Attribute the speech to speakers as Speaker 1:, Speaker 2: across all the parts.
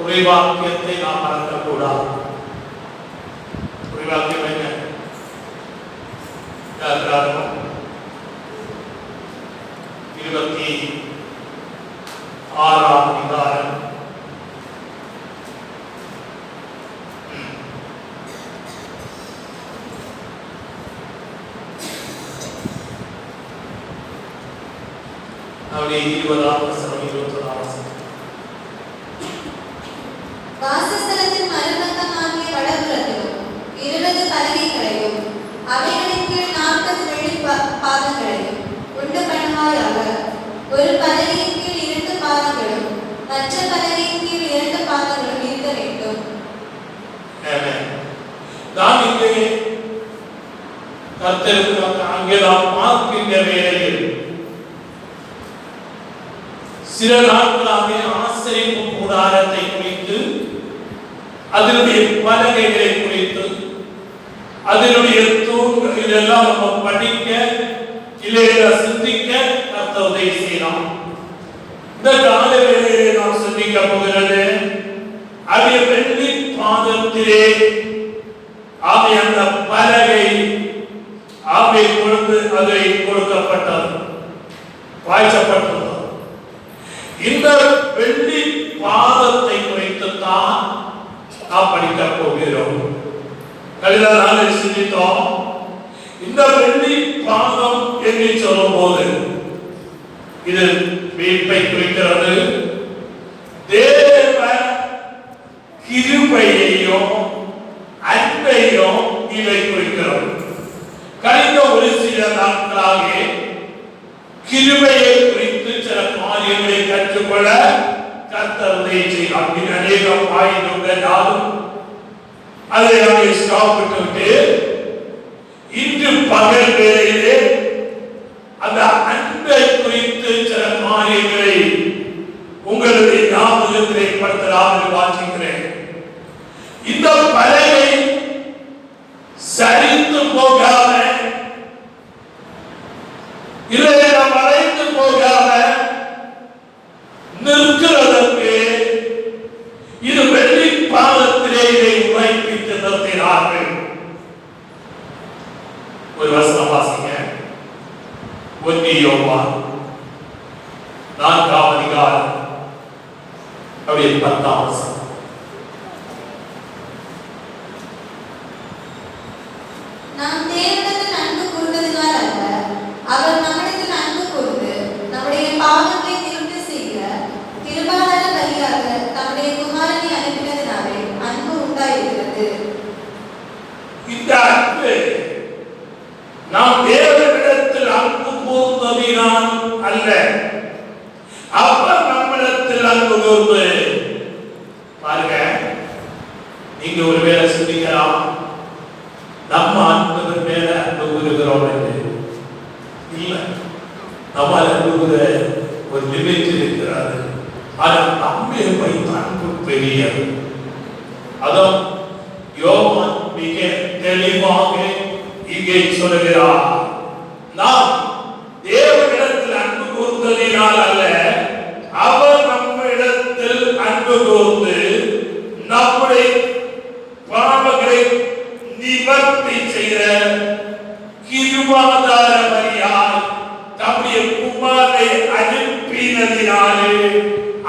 Speaker 1: வாக்கியத்தை நாம் மறக்கக்கூடாது. வாக்கியம் என்ன? யாத்திராகமம் 26ஆம் அதிகாரம் 20ஆம் வசனம் 21ஆம் வசனம்.
Speaker 2: வாசஸ்தலத்தின் மறுபக்கமாகிய வடபுறத்திலும் 20 பலகைகளையும் அவைகளின் கீழ் 40 வெள்ளி பாதங்களையும் உண்டு பண்ணுவாயாக. ஒரு பலகையின் கீழ் 2 பாதங்களும் மற்ற பலகையின் கீழ் 2 பாதங்களும் இருக்க வேண்டும்.
Speaker 1: நான் இங்கே கர்த்தருக்கு அங்கே நாம் பார்க்கின்ற வேளையில் சில நாட்களாக ஆசரிப்பு கூடாரத்தை குறித்து, அதனுடைய பலகைகளை குறித்து, அதனுடைய தூண்கள் இதெல்லாம் நம்ம படிக்க இல்லையா சிந்திக்க கர்த்தர் உதவி செய்யலாம். இந்த கால வேளையிலே நாம் சிந்திக்க போகிறது அதே வெள்ளி பாதத்திலே ஆமை அந்த பலகை ஆமை கொடுத்து அதை கொடுக்கப்பட்டது, பாய்ச்சப்பட்டது. இந்த வெள்ளி பாதத்தை குறித்து தான் நாம் படிக்க போகிறோம். கலிதா நாளை சிந்தித்தோம். இந்த வெள்ளி பாதம் என்று சொல்லும் போது இது மீட்பை குறிக்கிறது. தேவ கிருபையையும் அன்பையும் இதை குறிக்கிறது. கழிந்த ஒரு சில நாட்களாக கிருபையை குறித்து சில காரியங்களை கற்றுக்கொள்ள கர்த்தர் உதவி செய்தார். அநேக பாயிண்டுகள் யாரும் அதை நாங்கள் ஸ்டாப்பிட்டு இன்று பகல் வேளையிலே அந்த அன்பை குறித்து சில காரியங்களை உங்களுடைய ஞாபகத்திலே படுத்தலாம் வாசிக்கிறேன். இந்த பலகை சரிந்து போகாம இல்லை மறைந்து போகாம நிற்கிறதற்கு இது வெள்ளி பாதத்திலே இதை உரைப்பித்து நிறுத்தினார்கள். ஒரு வசனம் வாசிங்க. 1 யோவான் 4ஆம் அதிகாரம் 10ஆம் வசனம்.
Speaker 2: நாம் தேவனிடத்தில் அன்பு கூர்ந்ததினால் அல்ல, அவர் நம்மிடத்தில் அன்பு கூர்ந்து நம்முடைய பாவங்களை திருப்தி செய்ய கிருபாதார பலியாக தம்முடைய குமாரனை அனுப்பினதினாலே அன்பு உண்டாயிருக்கிறது.
Speaker 1: இந்த அன்பு நாம் தேவனிடத்தில் அன்பு கூர்ந்ததினால் அல்ல, அவர் நம்மிடத்தில் அன்பு கூர்ந்து. பாருங்க, நீங்க ஒரு வேளை சிந்திக்கலாம், நம்ம அன்பு மேல அன்பு கூறுகிறோம் என்று. இல்லை, நம்ம அன்பு கூற ஒரு லிமிட் இருக்கிறது. ஆனால் நம்மை வைத்த அன்பு பெரியது. அதுவும் யோவான் மிக தெளிவாக இங்கே சொல்கிறார், நாம் தேவனிடத்தில் அன்பு கூர்ந்ததினால் அல்ல, அவர் நம்மிடத்தில் அன்பு கூர்ந்து நம்முடைய பாவங்களை நிவர்த்தி செய்த கிருபாதார பலியால் தம்முடைய குமாரனை அனுப்பினதினாலே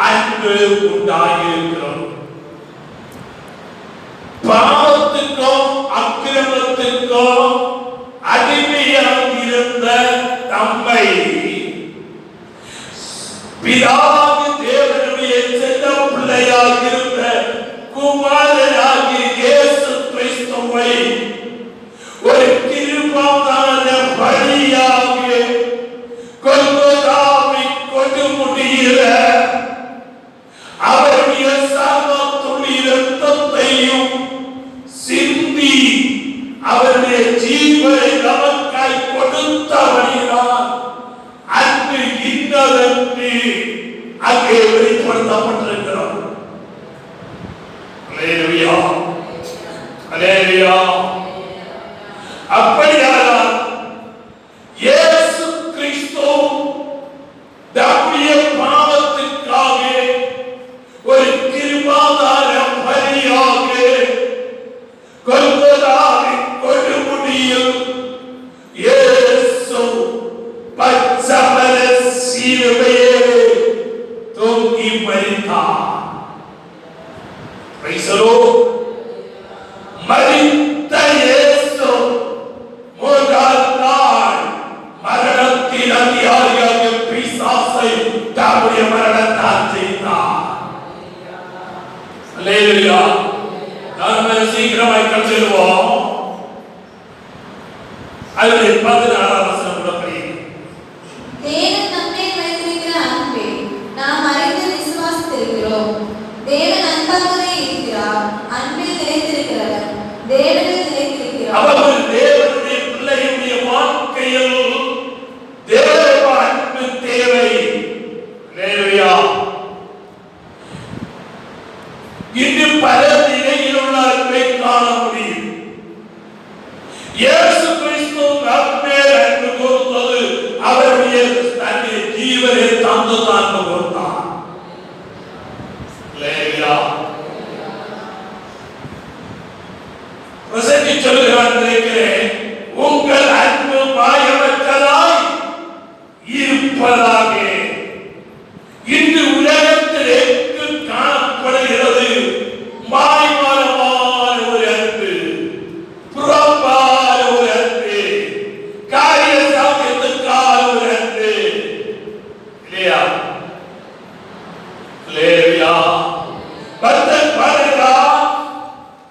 Speaker 1: அன்பு உண்டாயிருக்கிறோம். பாவத்துக்கும் அக்கிரமத்துக்கும் அடிமையாக இருந்த நம்மை பிதாவாகிய தேவனுடைய செல்ல பிள்ளையாக இருந்த குமாரனாகிய இயேசு கிறிஸ்துவை ஒரு கிருபாதார பலியாக கொல்கத்தாவின் கொடுமுடியில அவருடைய சர்வத்துடைய இரத்தத்தையும் சிந்தி அவருடைய ஜீவனை நமக்காய் கொடுத்தவனினால் அன்பு இன்னதென்று அங்கே வெளிப்படுத்தப்பட்டிருக்கிறோம். அல்லேலூயா, அல்லேலூயா. அப்படியானால் இயேசு கிறிஸ்து நம்முடைய பாவத்திற்காக ஒரு கிருபாதார Praise the Lord. மரித்த இயேசு முதல் நாள் மரணத்தின் அதிகாரியாக பிசாசை தம்முடைய மரணத்தால் ஜெயித்தார். அல்லேலூயா. நாம் சீக்கிரமாய் கற்றுவோம். அதில் 14 வசனம் உள்ளபடி
Speaker 2: தேவன் நம்மேல் வைத்திருக்கிற அன்பை நாம் அறிந்து விசுவாசித்திருக்கிறோம். தேவன் அன்பாகவே இருக்கிறார். அன்பில் நிலைத்திருக்கிறவர் தேவனில் நிலைத்திருக்கிறார்.
Speaker 1: அவர்கள் தேவனுடைய பிள்ளையுடைய வாழ்க்கையில் தேவ அன்பு தேவை. அல்லேலூயா. இன்று பல நிலையில் உள்ள அன்பை காண முடியும். இயேசு கிறிஸ்து நம்மேல் அன்பு கூர்ந்தது அவருடைய தன்னுடைய ஜீவனை தந்து அன்பு கூர்ந்தார். அல்லேலூயா. பிரசங்கி சொல்கிறார், நினைக்கிறேன், உங்கள் அன்பு மாயமற்றதாய் இருப்பதாக. இன்று உலகத்தில் எங்கு காணப்படுகிறது மாய்மாலமான ஒரு அன்பு, புறம்பான ஒரு அன்பு, காரிய சாத்தியத்துக்கான ஒரு அன்பு. இல்லையா? அல்லேலூயா. பக்தன் பாடுகிறார்,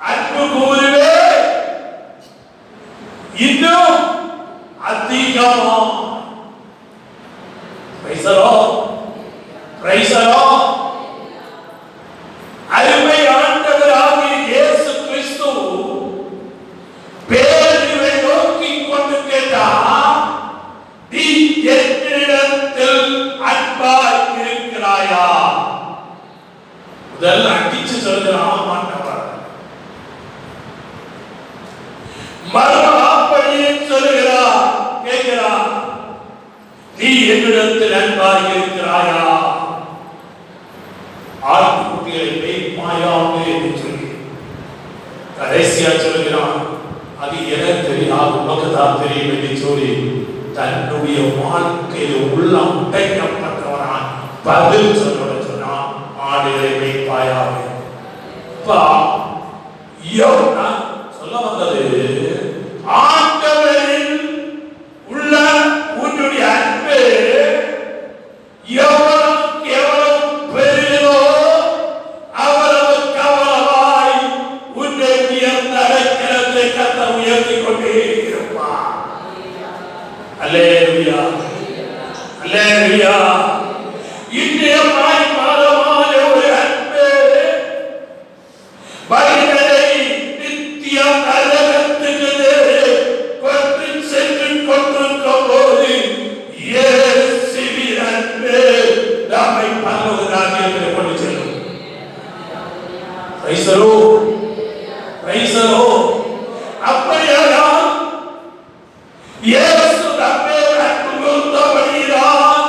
Speaker 1: அன்பு கூறுவே இன்னும் அதிகமா. Praise the Lord. Praise the Lord. அருமை ஆண்டவராகிய இயேசு கிறிஸ்து பேதுருவை நோக்கி கொண்டு கேட்டார், நீ என்னிடத்தில் அன்பாய் இருக்கிறாயா? முதல்ல அடிச்சு சொல்கிறான் ஆண்டவர். மறுபடியே சொல்கிறார், கேட்கிறார், நீ என்னிடத்தில் அன்பாய் இருக்கிறாயா? ஆட்டுக்குட்டிகளை மேய்ப்பாயாக என்று சொல்லி கடைசியா சொல்கிறான், அது எனக்கு தெரியாது, உனக்கு தான் தெரியும் என்று சொல்லி தன்னுடைய வாழ்க்கையில் உள்ளம் உடைக்கப்பட்டவனான் பதில் சொல்ல சொன்னான், ஆடுகளை மேய்ப்பாயாக. சொல்ல வந்தது, ஆண்டவரில் உள்ள உன்னுடைய அன்பு எவ்வளவுக்கு எவ்வளவு பெரியதோ அவ்வளவு கவலமாய் உன்னை உயர்ந்த அடைக்கலத்தை கர்த்தர் உயர்த்திக் கொண்டே இருப்பார். அல்லேலூயா. அல்லேலூயா. இன்றைய மாய்மாலமான ஒரு அன்பு மனிதனை நித்திய நரகத்துக்கு கொண்டு சென்று கொண்டிருக்கும் போது இயேசுவின் அன்பு நம்மை பரலோக ராஜ்யத்திற்கு கொண்டு செல்லும். Praise the Lord. Praise the Lord. அப்படியானால் இயேசு நம்மேல் அன்பு கூர்ந்தபடியால்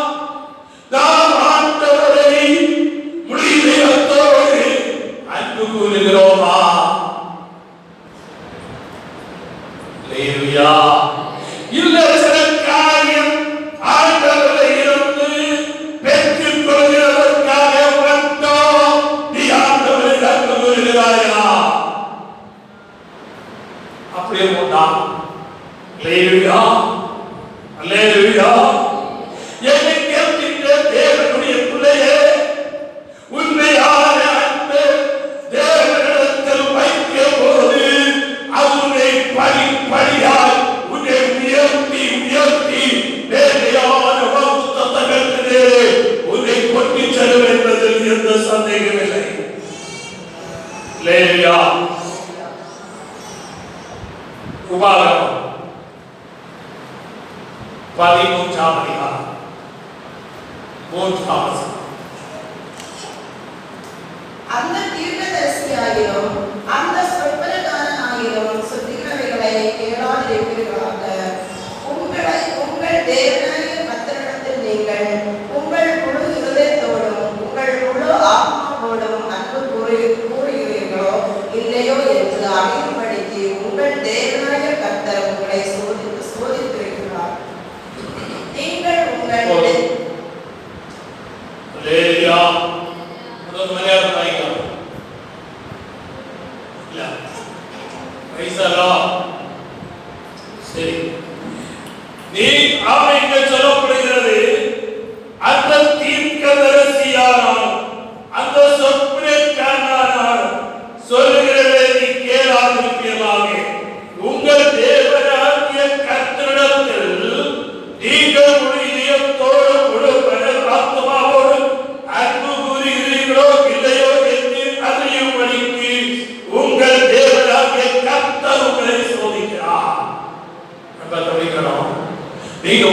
Speaker 1: நாம் ஆண்டவரை முழு இதயத்தோடு அன்பு கூறுகிறோமா? அல்லேலூயா. இல்லை, சில காரியம் ஆண்டவரை இருந்து பெற்றுக் கொள்கிறதற்காக மட்டும் நீ ஆண்டவரை அன்பு கூறுகிறாயா? அப்படியே போட்டான். அல்லேலூயா. அல்லேலூயா. என்னை கேட்கின்ற தேவனுடைய பிள்ளையே, உண்மையான அன்பு தேவனிடத்தில் வைக்கும் போது அவனை படிப்படியாய் உன்னை உயர்த்தி உயர்த்தி நேர்மையான வாக்குத்தத்தங்களிலே உன்னை கொண்டு செல்லும் என்பதில் எந்த சந்தேகமில்லை. அல்லேலூயா. உபாகமம் 13ஆம் அதிகாரம் 3ஆம் வசனம்.
Speaker 3: அந்த தீர்க்கதரிசியாயிரும் அந்த சொற்பனக்காரனாயிரும் சொல்லுகிறவைகளை கேளாதிருப்பீர்களாக. உங்கள் தேவனாகிய கர்த்தரிடத்தில் நீங்கள் உங்கள் முழு இருதயத்தோடும் உங்கள் முழு ஆத்மாவோடும் அன்பு கூறுகிறீர்களோ இல்லையோ என்று அறியும்படிக்கு உங்கள் தேவனாகிய கர்த்தர் உங்களை சோதித்திருக்கிறார். நீங்கள் உங்கள்
Speaker 1: அல்லேலூயா. முதல் மரியாதை தாய்கள்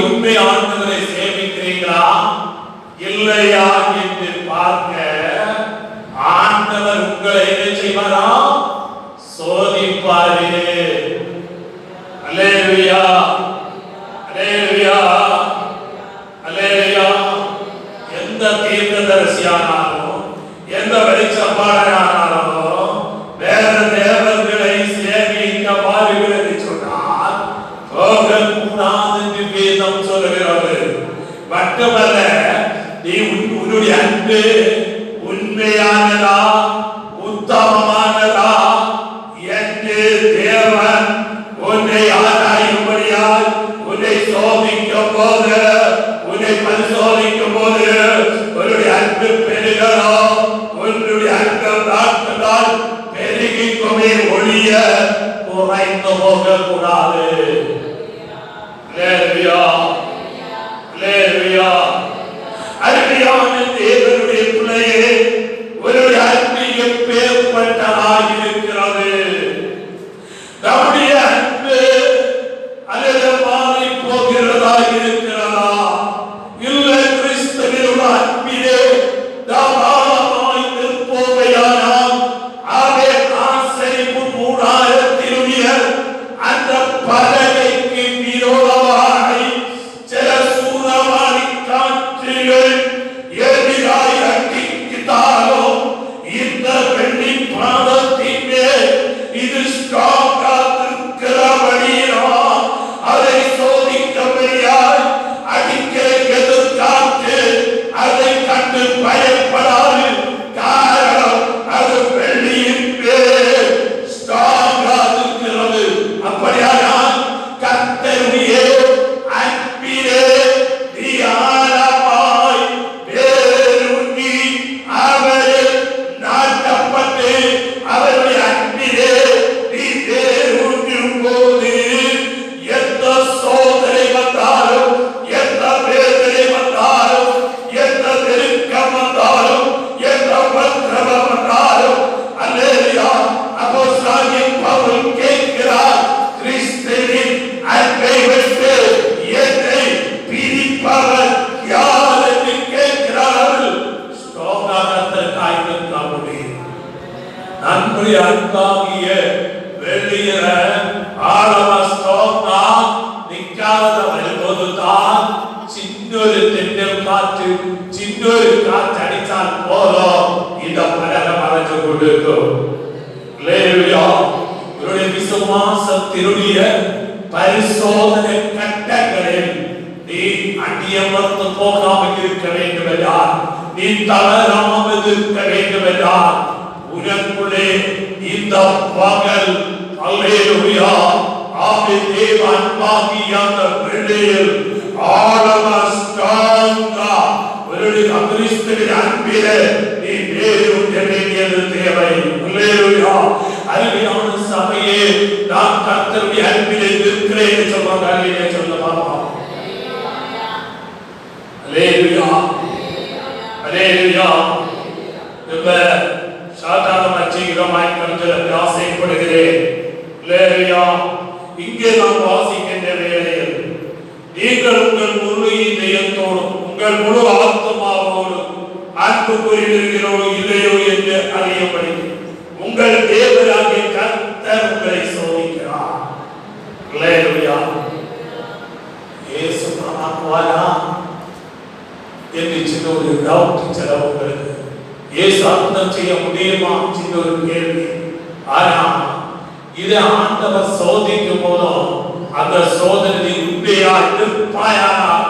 Speaker 1: உண்மை ஆண்டவரை சேமிக்கிறீங்களா இல்லையா என்று பார்க்க ஆண்டவர் உங்களை என்ன செய்வாரா? சோதிப்பாரு. அல்லேலூயா, அல்லேலூயா, அல்லேலூயா. எந்த தீர்க்கதரிசியானாலும் எந்த வெளிச்சப்பாடனானாலும் வேற தேவர்களை சேமிக்க பாருங்கள் என்று சொன்னால் போகக்கூடாது என்று வேதம் சொல்லுகிறது. மட்டுமல்ல, நீ உன்னுடைய அன்பு உண்மையானதா உத்தமமானதா என்று தேவன் உன்னை ஆராயும்படியாய் உன்னை சோதிக்கும் போது, உன்னை பரிசோதிக்கும் போது உன்னுடைய அன்பு பெருகிறோ உன்னுடைய அன்பு நாட்களால் பெருகிக்குமே ஒழிய குறைந்து போகக்கூடாது. அல்லேலூயா, அல்லேலூயா. அருமையான தேவனுடைய பிள்ளையே, உன்னுடைய அன்பு எப்பேற்பட்டதாக இருக்கிறது. நம்முடைய அன்பு அல்லது மாறி போகிறதா இருக்கிறதா? இல்லை, கிறிஸ்துவின் அன்பிலே நாம் ஆழமாய் நிற்போமையானால் அவை ஆசரிப்பு கூடாரத்தினுடைய அந்த பலகைக்கு விரோதமாய் சில சூறாவளி காற்றுகள் எதிராய் அடித்தாலும் இந்த வெள்ளி பாதத்தின் மேல் இது ஸ்ட்ராங்காக இருக்கிறபடியால் அதை சோதிக்கபடியால் அடிக்கிற எதிர்காற்று அதை கண்டு பயப்படாது. காரணம் அது வெள்ளியின் மேல் ஸ்ட்ராங்காக இருக்கிறது. அப்படியானால் கர்த்தருடைய அன்பிலே நீ ஆழமாய் வேரூன்றி அவரில் நாட்டப்பட்டு அவருடைய அன்பிலே நீ வேரூன்றும் போது எந்த சோதனை வந்தாலும், எந்த வேதனை வந்தாலும், எந்த நெருக்கம் வந்தாலும், எந்த உபத்திரவம் வந்தாலும், அல்லேலூயா, அப்போஸ்தலனாகிய பவுல் கேட்கிறார், கிறிஸ்துவின் அன்பை விட்டு என்னை பிரிப்பவர் யார் என்று கேட்கிறார்கள். ஸ்ட்ராங்காக நிற்க முடியும். நம்முடைய அன்பாகிய வெளியிற ஆழமா ஸ்ட்ராங்கா நிற்காத வரும்போதுதான் சின்னொரு தென்றல் காற்று, சின்னொரு காற்று அடித்தால் போதும் இந்த பலக மறைச்சு கொடுக்கும். அல்லேலூயா. உன்னுடைய விசுவாசத்தினுடைய பரிசோதனை கட்டங்களில் நீ அடியமர்ந்து போகாமல் இருக்க வேண்டும் என்றால், நீ தளராமல் இருக்க வேண்டும் என்றால், உனக்குள்ளே இந்த பகல் அல்லேலூயா ஆவி தேவ அன்பாகிய அந்த வெள்ளியில் ஆழமா ஸ்ட்ராங்கா உன்னுடைய கிறிஸ்துவின் அன்பிலே நீ வேரூன்ற வேண்டியது தேவை. அல்லேலூயா. அருமையான சபையே, நான் கர்த்தருடைய அன்பிலே இருக்கிறேன் என்று சொல்றாங்க. அல்லேலூயா சொல்ல பாப்போம். அல்லேலூயா, அல்லேலூயா. இப்ப சாதாரண ஜீவிதமாய் கருதுவதற்கு ஆசைப்படுகிறேன். அல்லேலூயா. இங்கே நாம் வாசிக்கின்ற வேளையில் நீங்கள் உங்கள் முழு இதயத்தோடும் உங்கள் முழு ஆத்மாவோடும் அன்பு புரிகிறீர்களோ இல்லையோ என்று அறியப்படி உங்கள் தேவனாகிய கர்த்தர் உங்களை சோதிக்கிறார். அல்லேலூயா. இயேசு நாமத்தால் என்று சின்ன ஒரு டவுட் சில உங்களுக்கு இயேசு அர்த்தம் செய்ய முடியுமா சின்ன ஒரு கேள்வி. ஆனா இதை ஆண்டவர் சோதிக்கும் போதும் அந்த சோதனை உண்மையா இருப்பாயானால்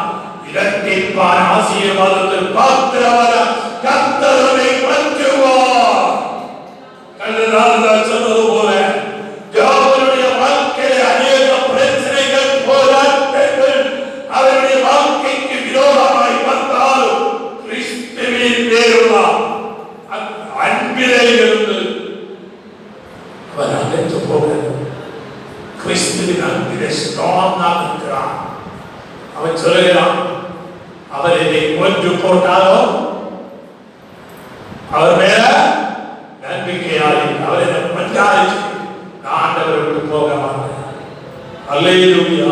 Speaker 1: இரட்டிப்பான ஆசீர்வாதத்தில் பாத்திரவர கர்த்தரை வஞ்சுவார். கல்லறால் சொன்னது போல அவருடைய வாழ்க்கையில் அநேக பிரச்சனைகள் போராட்டங்கள் அவருடைய வாழ்க்கைக்கு விரோதமாய் வந்தாலும் கிறிஸ்துவின் பேருள்ள அன்பிலே இருந்து அவர் அழைத்து போக கிறிஸ்துவின் அன்பிலே ஸ்ட்ராங்காக இருக்கிறார். அவன் சொல்லுகிறான், அவர் என்னை கொன்று போட்டாலும் அவர் மேல நம்பிக்கையாளி, அவர் என்னை கொன்றாலும் நான் ஆண்டவரை விட்டு போக மாட்டேன். அல்லேலூயா,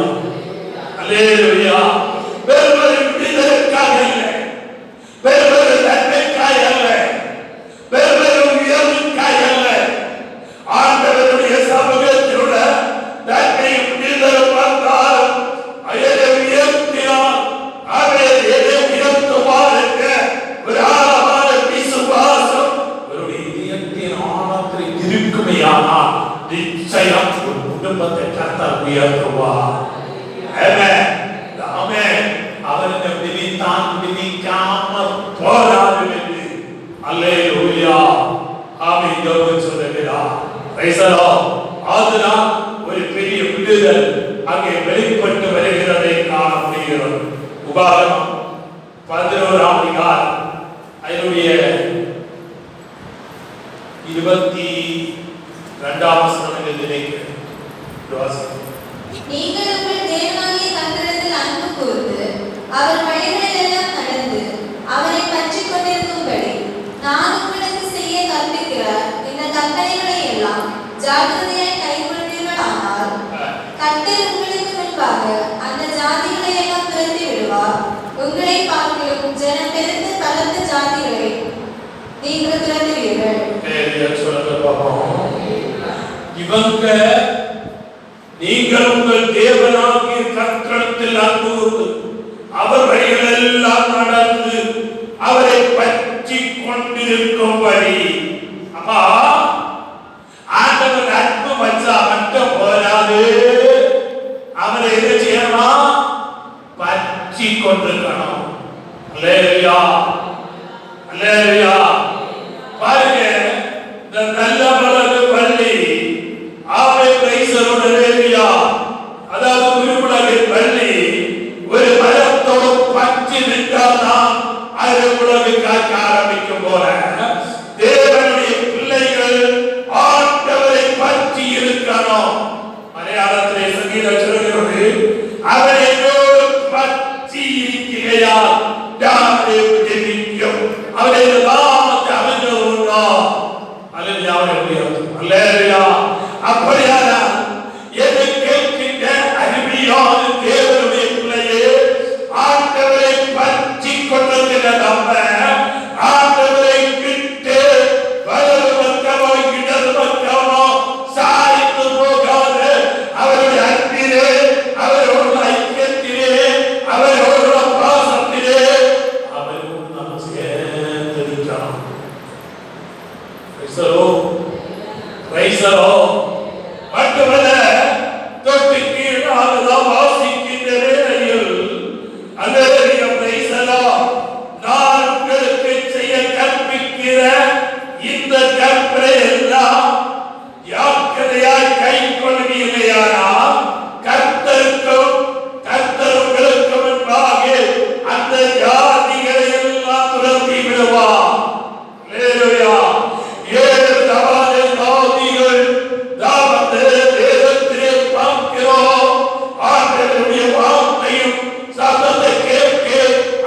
Speaker 1: அல்லேலூயா. இருக்குமையானால் நிச்சயம் ஒரு குடும்பத்தை கர்த்தர் உயர்த்துவார். ஆமென். ஆமென். அவர் இந்த விதித்தான் விதிக்காமல் போராடும் என்று அல்லேலூயா ஆமென் ஜெபம் சொல்லுகிறார். Praise the Lord. அதனால் ஒரு பெரிய விடுதல் அங்கே வெளிப்பட்டு வருகிறதை காண முடிகிறது. உபாகமம் 11ஆம் அதிகாரம் அதனுடைய 22ஆம் வசனத்தில் நினைக்கிறேன்.
Speaker 2: நீங்கள் உங்கள் தேவனாகிய கர்த்தரிடத்தில் அன்பு கூர்ந்து அவர் வழிகளிலெல்லாம் நடந்து அவரை பற்றிக் கொண்டிருக்கும்படி நான் உங்களுக்கு செய்ய கற்பிக்கிற இந்த கற்பனைகளை எல்லாம் ஜாக்கிரதையாய் கைக்கொள்வீர்களானால் கர்த்தர் உங்களுக்கு முன்பாக அந்த ஜாதிகளை எல்லாம் துரத்தி விடுவார். உங்களை பார்க்கிலும் ஜனம் பெருத்து பலத்த ஜாதிகளை நீங்கள் துரத்துவீர்கள்.
Speaker 1: இவங்க நீங்கள் உங்கள் தேவனாகிய கர்த்தரிடத்தில் அன்பு கூர்ந்து அவர் வழிகளெல்லாம் நடந்து அவரை பற்றிக் கொண்டிருக்கும்படி. அப்பா ஆண்டவர் அன்பு வச்சா மட்டும் போராது, அவரை என்ன செய்யணும்? பற்றிக் கொண்டிருக்கணும். அல்லேலூயா அல்லேலூயா. பாருங்க, இந்த நல்ல மலர் பள்ளி ஆமை பிரைசரோட அல்லேலூயா, அதாவது குருகுலகின் பள்ளி ஒரு மரத்தோடு பற்றி நின்றால்தான் அது உலகு காக்க ஆரம்பிக்கும் போல தேவனுடைய பிள்ளைகள் ஆண்டவரை பற்றி இருக்கணும். மலையாளத்திலே சங்கீதம் சொல்கிறது, அவரை பற்றி இருக்கிறார் யாரை ஜெபிக்கும் அவரை நாமத்தை அமைந்தவர்களோ அல்லேலூயா அல்லேலூயா. அப்படியான எதை கேட்கின்ற அருமையான தேவனுடைய பிள்ளையே, ஆண்டவரை பற்றி கொண்டிருக்கிற நம்ம ஆண்டவரை விட்டு வலது பக்கமோ இடது பக்கமோ சாய்ந்து போகாத அவருடைய அன்பிலே, அவரோட ஐக்கியத்திலே, அவரோட பாசத்திலே அவரோடு நாம் சேர்ந்திருக்கிறோம். மட்டுமல்ல, தொட்டு கீழாக வாசிக்கின்ற வேளையில் அல்லேலூயா பிரைசலாம், நான் உங்களுக்கு செய்ய கற்பிக்கிற இந்த கற்பனை எல்லாம் யாக்கரையாய் கை கொள்வீர்களானால் கர்த்தருக்கும் கர்த்தர் உங்களுக்கு முன்பாக அந்த ஜாதிகளை எல்லாம் துரத்தி விடுவார். அல்லேலூயா. ஏழு ஜாதிகள் வேதத்திலே பார்க்கிறோம். ஆண்டவருடைய வார்த்தையும் சத்தத்தை கேட்க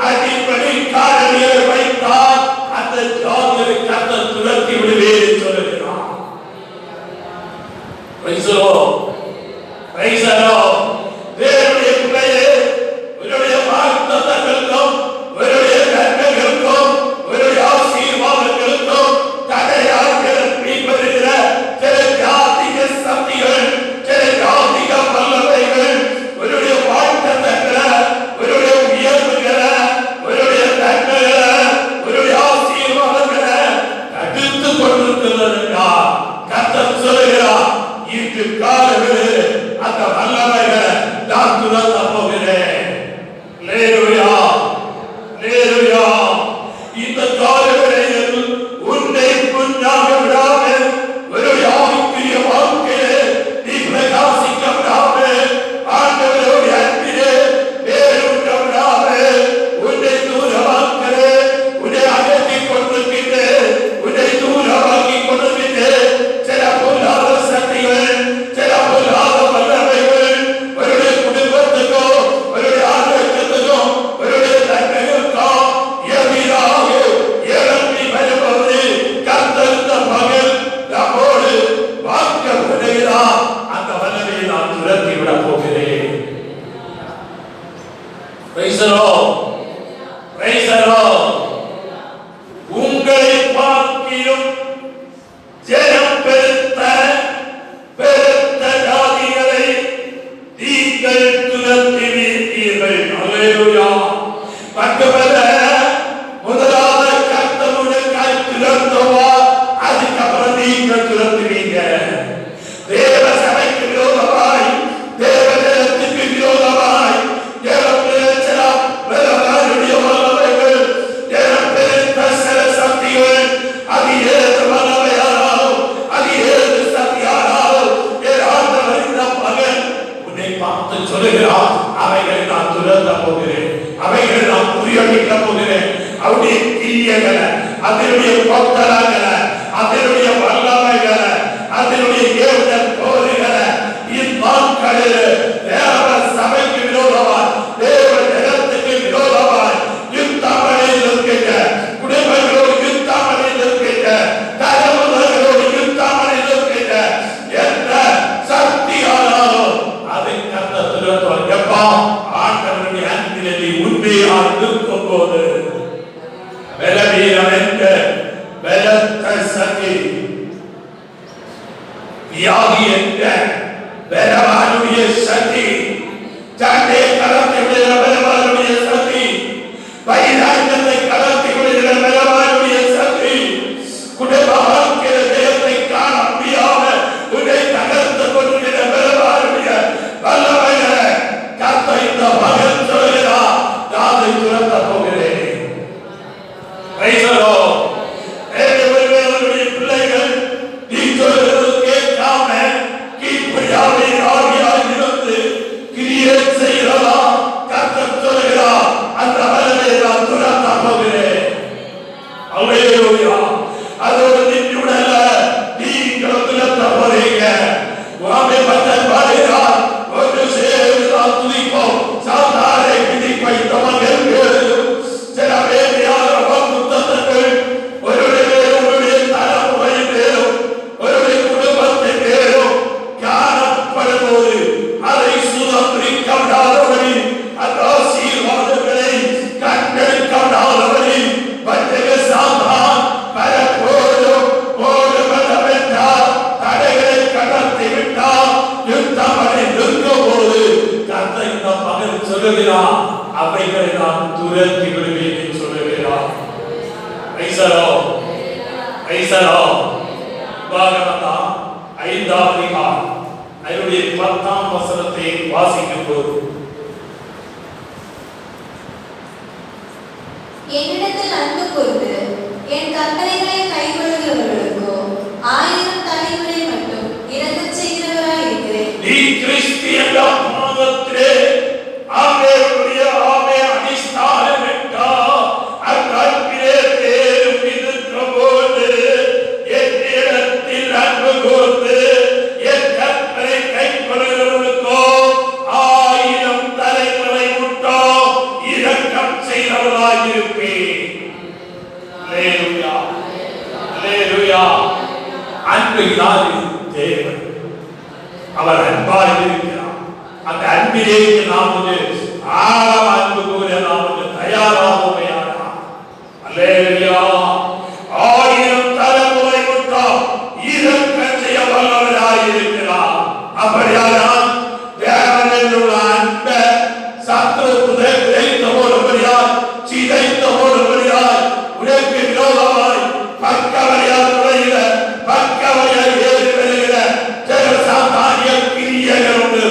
Speaker 1: அதின்படி காரணியை வைத்தால் அந்த ஜாதிகளை கர்த்தர் துரத்தி விடுவேன் சொல்லுகிறார். Praise the Lord praise the Lord. தேவனுடைய பிள்ளையே, உன்னுடைய வாக்குத்தத்தங்களுக்கும் உன்னுடைய நன்மைகளுக்கும் உன்னுடைய ஆசீர்வாதங்களுக்கும் தடையாக வருகிற சில ஜாதிக சக்திகள், சில ஜாதிக வல்லமைகள் உன்னுடைய வாக்குத்தத்தங்களை, உன்னுடைய உயர்வுகளை, உன்னுடைய நன்மைகளை, உன்னுடைய ஆசீர்வாதங்களை தடுத்து கொண்டிருக்கிறது. கர்த்தர் சொல்லுகிறார், இன்று காலையில் அந்த வல்லமைகளை நான் துரத்த போகிறேன். அல்லேலூயா அல்லேலூயா. இந்த காலையில் உன்னை புண்ணாக விடாமல், உன்னுடைய ஆவிக்குரிய வாழ்க்கையிலே நீ பிரகாசிக்க விடாமல், ஆண்டவருடைய அன்பிலே வேரூன்ற விடாமல், உன்னை தூரமாக்கிறேன், உன்னை அகற்றிக் கொண்டிருக்கின்றேன், உன்னை தூரமாக்கிக் கொண்டிருக்கின்றேன். சில பொருளாதார சக்திகள், சில வியாதி என்ற பலவானுடைய சக்தி, சண்டை கலத்தை விடுகிற பலவானுடைய சக்தி, வைராக்கியத்தை கலத்தை விடுகிற பலவானுடைய சக்தி, குடும்ப வாழ்க்கையில ஜெயத்தை காண முடியாம உன்னை தகர்த்து கொண்டிருக்கிற பலவானுடைய வல்லமைகளை கர்த்தர் இந்த பகல் சொல்கிறார், நான் அதை துரத்த போகிறேன். பிரைஸலோ பிள்ளைகள் நீ சொல்கிறது கேட்காம கீழ்ப்படியாமை ஆவியாய் இருந்து கிரியை செய்கிறதா கர்த்தர் சொல்கிறார், அந்த வல்லமை நான் துரத்த போகிறேன். அல்லேலூயா. அதோடு நின்றுவிடல, நீங்களும் துரத்த போறீங்க. வாமே பத்தன் பாடுகிறார், ஒன்று சேர்ந்து நாம் துதிப்போம். சாத்தானை பிடிப்பை தமங்கள் பேரும் சில வேலையாக வாக்குத்தத்தங்கள் ஒருவருடைய தலைமுறை பேரும் ஒருவருடைய குடும்பத்தை பேரும் காணப்படும்போது அதை சுதந்திரிக்க விடாதபடி, அந்த ஆசீர்வாதங்களை கண்டெடுக்க விடாதபடி பஞ்சக சாத்தான் பரப்போடும் போடுவதென்றால் தடைகளை கடத்தி விட்டால் யுத்தமனை நிற்கும் போது கர்த்தர் இந்த பகல் சொல்லுகிறார், அவைகளை நான் துரத்தி விடுவேன் என்று சொல்லுகிறார். ஐசரோ ஐசரோ பாகவதம் 5ஆம் அதிகாரம் அதனுடைய 10ஆம் வசனத்தை வாசிக்கும் போது,
Speaker 2: என்னிடத்தில் அன்பு கூர்ந்து என் கற்பனைகளை கைக்கொள்ளுகிறவர்களுக்கோ 1000 தலைமுறை மட்டும் இரங்கச் செய்கிறவராய் இருக்கிறேன்.
Speaker 1: நீ கிறிஸ்தியன் பாவத்திலே ஆமெனுடைய ஆமெ அடிஸ்தானம் என்றால் அக்கற்பிலே தேரும் இருக்கும்போது என்னிடத்தில் அன்பு கூர்ந்து என் கற்பனை கைக்கொள்ளுகிறவர்களுக்கோ 1000 தலைமுறை மட்டும் இரக்கம் செய்கிறவராய் இருப்பேன். அல்லேலூயா, அல்லேலூயா. அன்பினால் தேவன் அவர் அன்பாக இருக்கிறார். அந்த அன்பிலே நாம் ஆழம் அன்பு கூற நாம் தயாராகுமையானா. அல்லேலூயா. 1000 தலைமுறை மட்டும் இரக்கம் செய்ய வல்லவராய் இருக்கிறார். அப்படியானால் தேவனில் உள்ள அன்பை சத்ரு குதைத்த போடும்படியாய் சிதைத்த போடும்படியாய் உனக்கு விரோதமாய் பக்கவழியால் நுழைகிற பக்கவழியால் ஏறி வருகிற ஜெகசாத்தானிய கிரியைகள் உண்டு.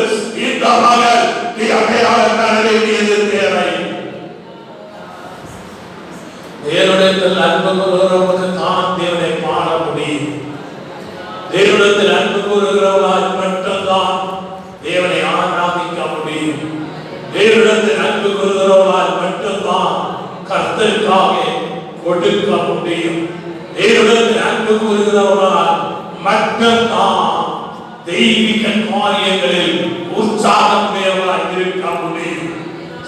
Speaker 1: இந்த மகள் நீ அடையாளம் காண வேண்டியது தேவை. தேவனிடத்தில் அன்பு கூறுகிறவர்களுக்கு தான் தேவனை காண முடியும். தேவனிடத்தில் அன்பு கூறுகிறவர்களால் மட்டும்தான் தேவனை ஆராதிக்க முடியும். தேவனிடத்தில் அன்பு கூறுகிறவர்களால் மட்டும்தான் கர்த்தருக்காக கொடுக்க முடியும். தேவனிடத்தில் அன்பு கூறுகிறவர்களால் மட்டும்தான் தெய்வீக காரியங்களில் உற்சாகம் உடையவர்களாக இருக்க முடியும்.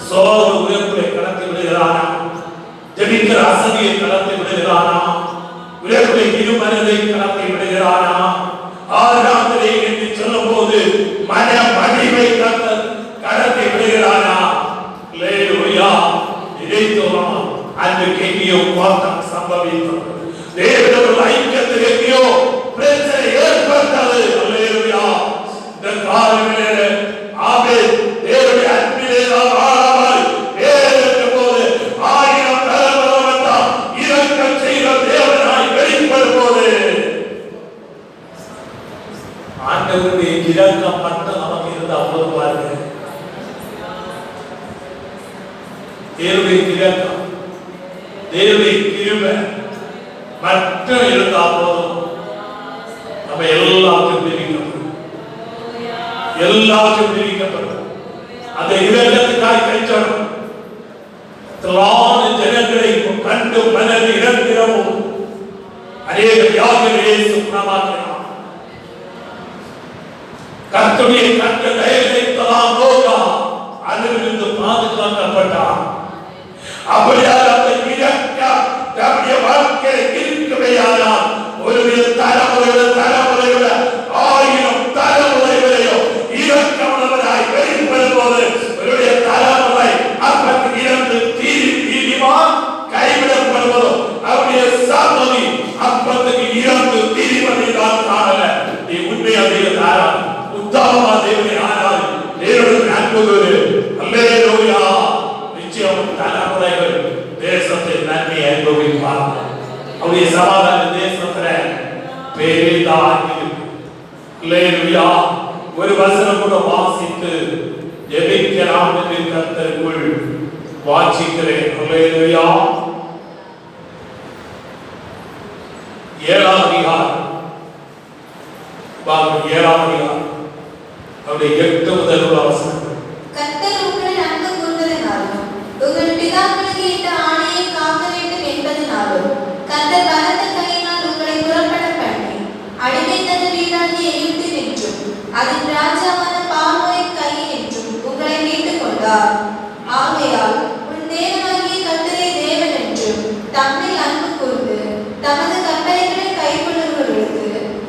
Speaker 1: சோறு உயர்வை கடத்தி விடுகிறானா, ஜெபிக்கிற அசதியை கடத்தி விடுகிறானா, உயர்வை இருமனதை கடத்தி விடுகிறானா, ஆராதனை என்று சொல்லும் போது மன மகிமை கடத்தி விடுகிறானா. அல்லேலூயா. இதைத்தோம் அன்றைக்கு எங்கேயோ வார்த்தம் சம்பவித்தது. தேவனோட ஐக்கியத்தில் எங்கேயோ பிரச்சனை ஏற்பட்டது. அல்லேலூயா. இந்த காலங்களிலே ஆமென். தேவனுடைய அன்பிலே நாம் வாழாமல் வேறு போது 1000 தலைமுறை வந்தால் இரக்கம் செய்கிற தேவனாய் வெளிப்படும் போது ஆண்டவருடைய இரக்கம் மட்டும் நமக்கு இருந்தால் போதுமானது. தேவனுடைய இரக்கம், தேவனுடைய கிருபை மட்டும் இருந்தால் போதும். நம்ம எல்லாத்தையும் பிரிக்கப்படும், எல்லாத்தையும் பிரிக்கப்படும். அந்த இரக்கத்துக்காய் கைச்சடும் ஜனங்களை கண்டு மனது இறங்கிறோம். அநேக வியாதிகளை சுத்தமாக்கினார். கர்த்தருடைய கண்ட தயவை நோக்கா அதிலிருந்து பாதுகாக்கப்பட்டார். அப்படியாக அந்த இரக்கம் நம்முடைய வாழ்க்கையில் இருக்குமையானால் ஒரு தலைமுறையோட 1000 தலைமுறைகளையோ இரக்கமுள்ளவராய் வெளிப்படும் போது அவருடைய தலைமுறை அப்படி இறந்து தீவிரமாக கைவிடப்படுவதோ அவருடைய சந்ததி அப்பத்துக்கு இறந்து தீவிரத்தை தான் காணல. நீ உண்மையாக அதிகம் ஆராது உத்தமமா தேவனை ஆராது தேவனுக்கு அன்புவது அல்லேலூயா. நிச்சயம் தலைமுறைகள் தேசத்தை நன்மை அனுபவிப்பார்கள். அவருடைய சமாதான தேசத்துல பெரிதான் அல்லேலூயா. ஒரு வசனம் கூட வாசித்து ஜெபிக்கலாம் என்று கர்த்தருக்குள் வாசிக்கிறேன். அல்லேலூயா. 7ஆம் அதிகாரம் 7ஆம் அதிகாரம் அவருடைய 8 முதல் உள்ள வசனங்கள்.
Speaker 2: கர்த்தர் உங்கள் அன்பு கூர்ந்ததினாலும் உங்கள் பிதாக்களுக்கு இட்ட ஆணையை காக்க வேண்டும் என்பதனாலும் கர்த்தர் பலத்த கையினால் உங்களை புறப்பட பண்ணி அடிமைத்தன வீடாகிய எகிப்தில் என்றும் அதன் ராஜாவான பார்வோனின் கையில் என்றும் உங்களை மீட்டுக் கொண்டார். ஆகையால் உன் தேவனாகிய கர்த்தரே தேவன் என்றும் தம்மில் அன்பு கூர்ந்து தமது கற்பனைகளை கைக்கொள்ளுகிறவர்களுக்கு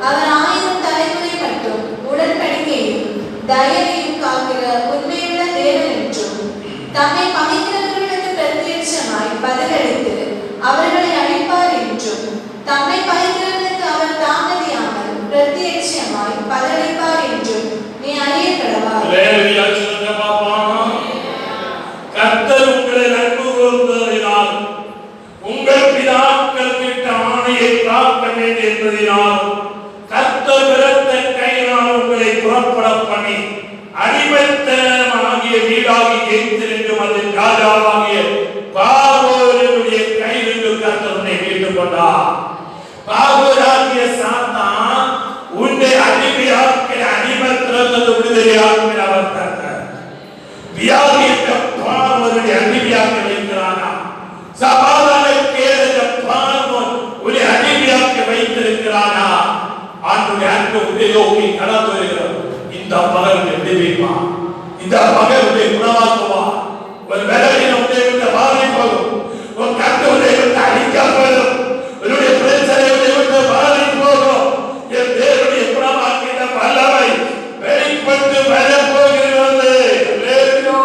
Speaker 2: அவர் 1000 தலைமுறை மட்டும் உடன்படிக்கையும் தயவையும் காக்கிற உண்மையுள்ள தேவன் என்றும் தம்மை பகைக்கிறவர்களுக்கு பிரத்யட்சமாய் பதிலளித்து அவர்களை அழிப்பார் என்றும் தம்மை பகைக்கிறவர்களுக்கு அவர் தாமதியாமல் பிரத்யட்சமாய் பதிலளிப்பார் என்றும் நீ அறியப்படவாய்.
Speaker 1: அல்லேலூயா. சொல்லுங்க பாப்பா. கர்த்தர் உங்களை அன்பு கூர்ந்ததினால் உங்கள் பிதாக்கள் விட்ட ஆணையை காக்க வேண்டும் என்பதனால் கர்த்தர் பலத்த கையினால் உங்களை புறப்பட பண்ணி அடிமைத்தனமாகிய வீடாகி எகிப்தில் என்றும் அதன் ராஜாவாகிய பார்வோனுடைய கையிலிருந்து கர்த்தர் உன்னை மீட்டுக் கொண்டார். பார்வோனாகிய சாத்தான் உன்னை அடிமையாக்கிற அடிமைத்தனத்திலிருந்து விடுதலையாக்கிற அவர் கர்த்தர். வியாதியற்ற பார்வோனுடைய அடிமையாக்க வைக்கிறானா? சமாதான கேடுகிற பார்வோன் உன்னை அடிமையாக்க வைத்திருக்கிறானா? ஆண்டுடைய அன்பு உபயோகி கடந்து வருகிறோம். இந்த பகல் விடுவிப்பா, இந்த பகல் உடைய குணமாக்குவா. ஒரு வேலையில் உடைய விட்டு வாழை போகும், ஒரு கட்டு உடைய விட்டு அடிக்கப்படும், உன்னுடைய பிரச்சனை உடைய விட்டு வாழை போகும். என் தேவனுடைய குணமாக்கின வல்லமை வெளிப்பட்டு வர போகிறது. லேலியா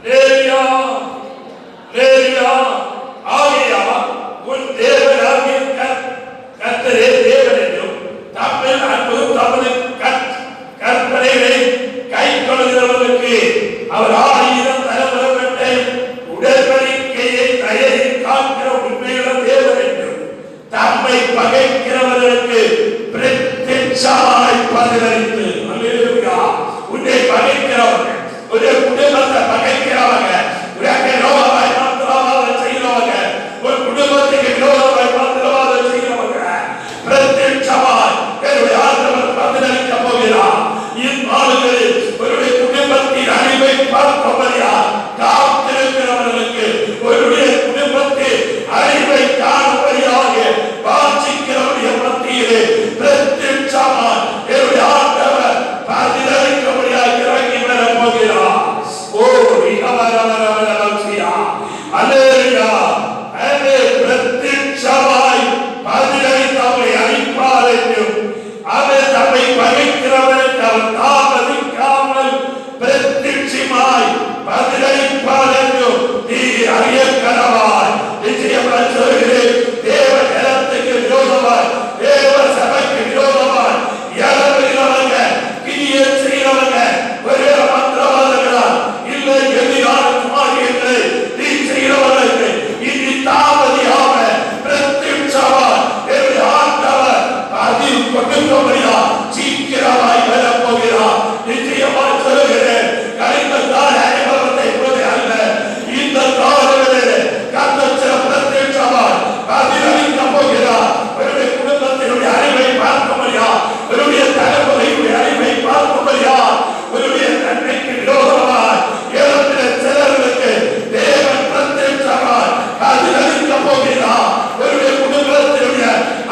Speaker 1: லேலியா லேலியா. ஆகையா உன் தேவனாகிய கர்த்தரே தேவன் என்றும் தம்மில் அன்பு தமது கற்பனைகளை கைக்கொள்கிறவர்களுக்கு அவர் 1000 தலைமுறை உடன்படிக்கையை தயையில் காக்கிற உண்மையுள்ள தேவன் என்றும் தம்மை பகைக்கிறவர்களுக்கு பிரத்யட்சமாய் பதிலளித்து. அல்லேலூயா. உன்னை பகைக்கிறவங்க, உன்னுடைய குடும்பத்தை பகைக்கிறவங்க, உனக்கு விரோதமாய் மந்திரவாதம் செய்கிறவங்க, உன் குடும்பத்துக்கு விரோதமாய் மந்திரவாதம் செய்கிறவங்க பிரத்யட்சமாய் என்னுடைய ஆண்டவர் பதிலளிக்க போகிறார். இந்நாளுகளில் உன்னுடைய குடும்பத்தின் அழிவை பார்க்கும்படியா காத்திருக்கிறவர்களுக்கு உன்னுடைய குடும்பத்தில் அழிவை காணும்படியாக வாசிக்கிறவருடைய மத்தியிலே பிரத்யட்சமாய் என்னுடைய ஆண்டவர் பதிலளிக்கும்படியாக இறங்கி வர போகிறார். ஓ அல்லேலூயா. அதே பிரத்யட்சமாய் பதிலளித்தவரை அழிப்பார் என்றும் அவர் தம்மை பகைக்கிறவருக்கு அவர் தாமதிக்காமல் பிரத்யட்சமாய் பதிலளிப்பார் என்றும் நீ அறிய கடவாய். நிச்சயமாக சொல்கிறேன், தேவ ஜனத்துக்கு விரோதமாய், தேவ சபைக்கு விரோதமாய் எழுதுகிறவங்க, கிரியை செய்கிறவங்க, ஒரே மந்திரவாதங்களா இல்லை எதிரான குமாரியங்களை நீ செய்கிறவர்களுக்கு இனி தாமதியாம பிரத்யட்சமாய் என்னுடைய ஆண்டவர் பதில் கொடுக்கும்படியா சீக்கிரமாய் வரப் போகிறார். நிச்சயமாய் சொல்கிறேன், கழிந்த கால அனுபவத்தை போல அல்ல, இந்த காலங்களிலே கர்த்தர் பிரத்யட்சமாய் பதிலளிக்கப் போகிறார். உன்னுடைய குடும்பத்தினுடைய அறிவை பார்க்கும்படியா, உன்னுடைய தலைமுறையுடைய அறிவை பார்க்கும்படியா, உன்னுடைய நன்மைக்கு விரோதமாய் எழுந்திர சிலர்களுக்கு தேவன் பிரத்யட்சமாய் பதிலளிக்கப் போகிறார். உன்னுடைய குடும்பத்தினுடைய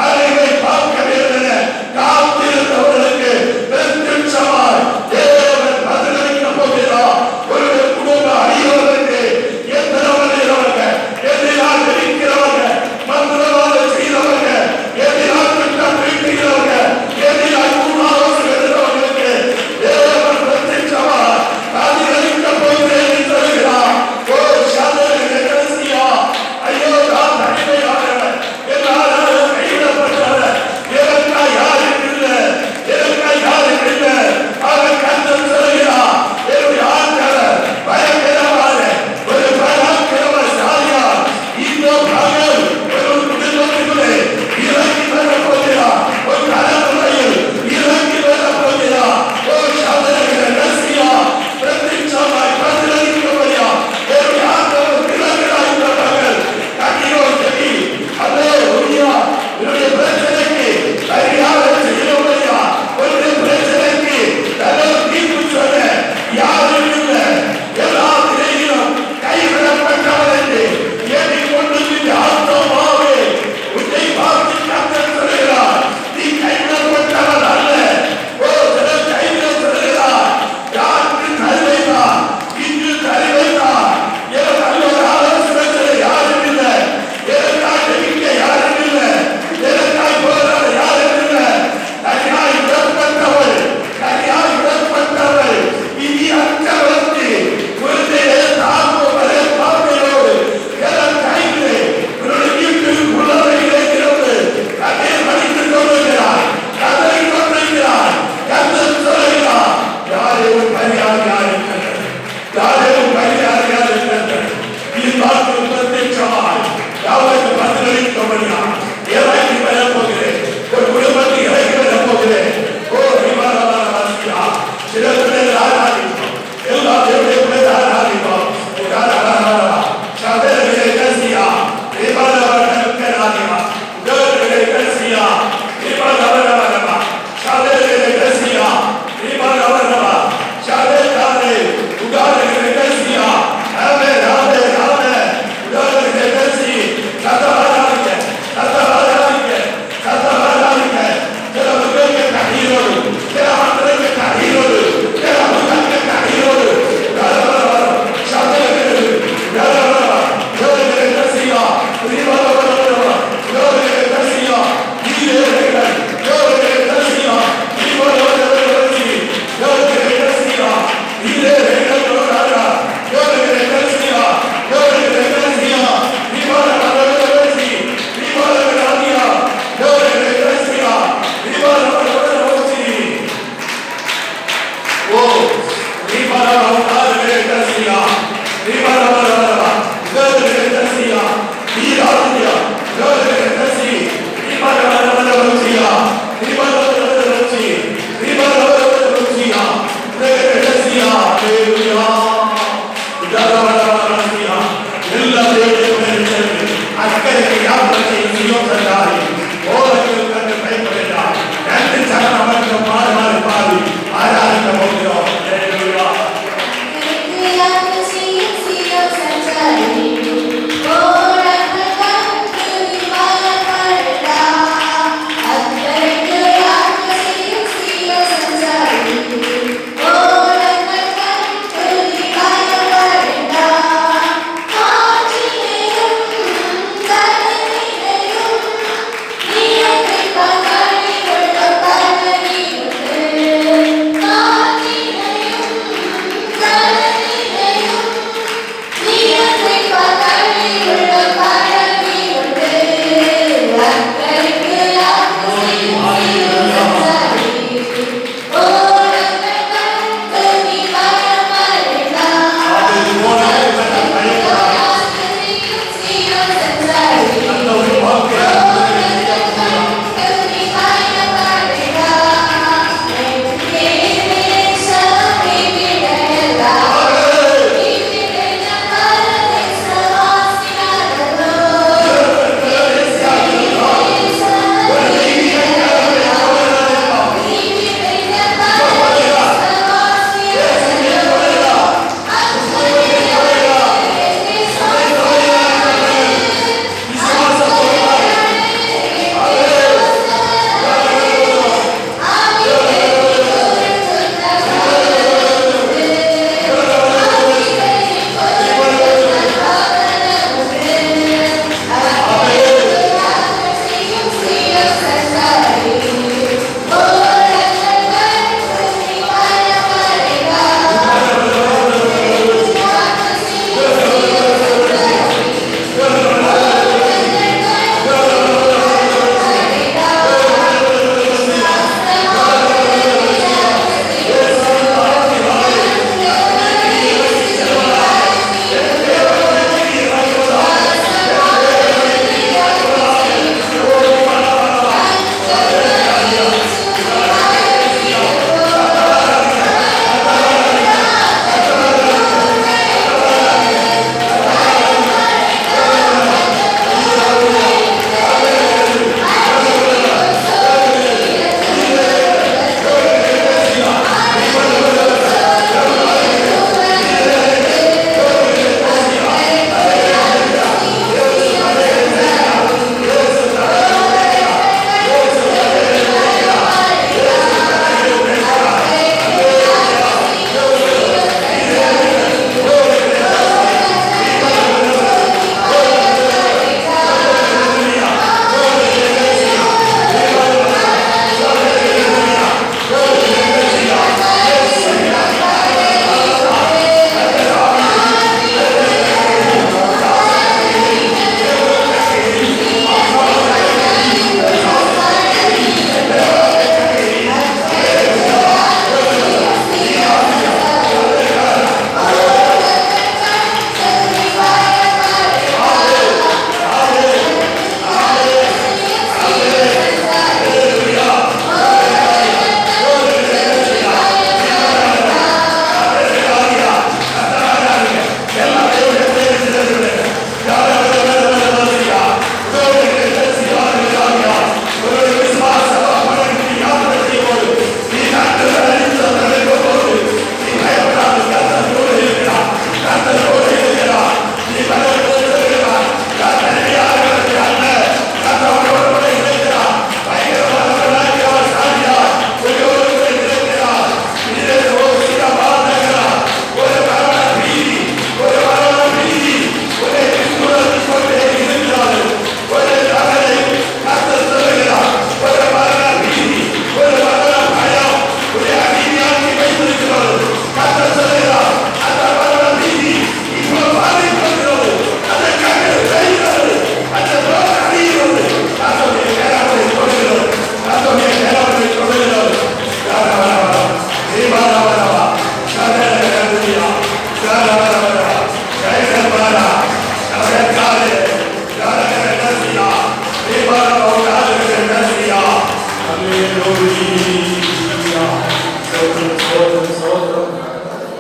Speaker 1: அறிவை பார்க்க வேண்டும் என காத்து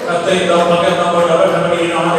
Speaker 1: கத்தை இந்த மகன் நம்ம நடக்கபடியினால்